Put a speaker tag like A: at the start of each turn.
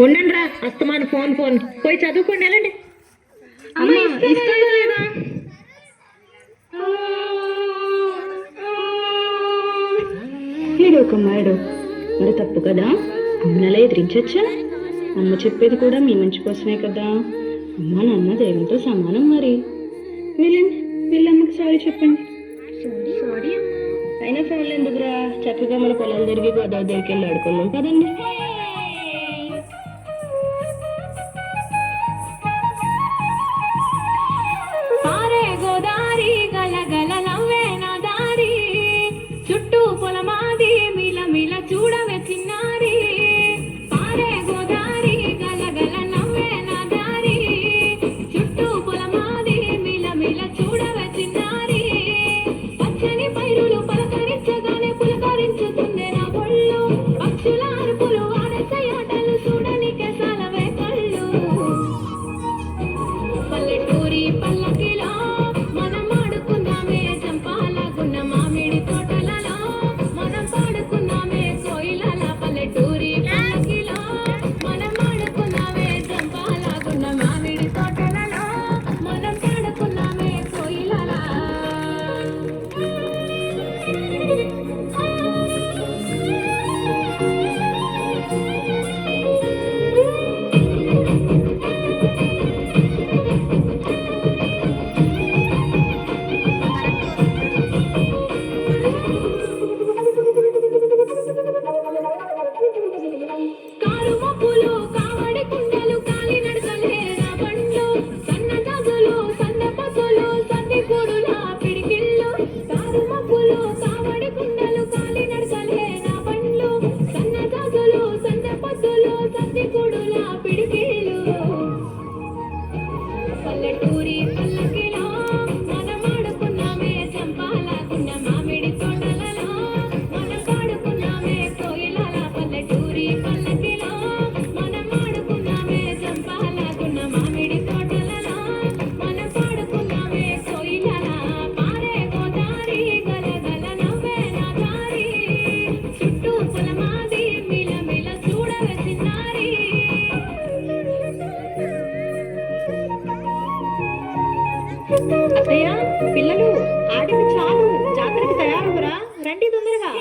A: ఉండండి రా, అస్తమాను ఫోన్ ఫోన్. పోయి చదువుకోండి, వెళ్ళండి.
B: ఏడోకమ్మా ఏడో, మరి తప్పు కదా, అమ్మనలా ఎదిరించచ్చా? అమ్మ చెప్పేది కూడా మీ మంచి కోసమే కదా. అమ్మ నాన్న దేవునితో సమానం. మరి వెళ్ళండి, వీళ్ళమ్మకి సారీ చెప్పండి. అయినా ఫోన్లు ఎందుకురా, చక్కగా మన పొలాలు తిరిగి గోదావరి దగ్గరికి వెళ్ళి ఆడుకున్నాం కదండి.
C: గోదావరి గల గల నవ్వే నా దారి, చుట్టూ పొలమాది మిల మిల చూడవే చిన్నారి. పారే గోదావరి గల గల నవ్వే నా దారి, చుట్టూ పొలమాది మిల మిల చూడవే చిన్నారి. పచ్చని పైరులు పలకరించగానే పులకరించుతుందే నా ఒళ్ళు, పక్షుల అరుపులు ఆడసయాటలు చూడనికే సాలవే కళ్ళు. పల్లెటూరి పల్లకిలో మనం ఆడుకుందామే చంపాలగున్న మామిడి తోటలలో, మనం పాడుకుందామే కోయిలల. పల్లెటూరి పల్లకిలో మనం ఆడుకుందామే చంపాలగున్న మామిడి తోటలలో, మనం పాడుకుందామే కోయిలల. కారు మబ్బులు కావడి కుండలు కాలి నడకలే నా బండ్లు, సన్న జాజులు సన్న పసులు సంది కూడుల పిడికిళ్ళు. కారు మబ్బులు కావడి కుండలు కాలి నడకలే నా బండ్లు, సన్న జాజులు సన్న పసులు సంది కూడుల పిడికిళ్ళు. పల్లెటూరి పల్లకిలో మనం ఆడుకున్నామే చంపాలగున్న మామిడి తోటలలో, మనం పాడుకున్నామే కోయిలల. పల్లెటూరి పల్లకిలో మనం ఆడుకున్నామే చంపాలగున్న మామిడి తోటలలో, మనం పాడుకున్నామే కోయిలల. పారే గోదావరి గల గల నవ్వే నా దారి, చుట్టూ పొలమాది మిల మిల చూడవే చిన్నారి.
A: అత్తయ్య, పిల్లలు ఆడింది చాలు, జాతరకి తయారవురా, రండి తొందరగా.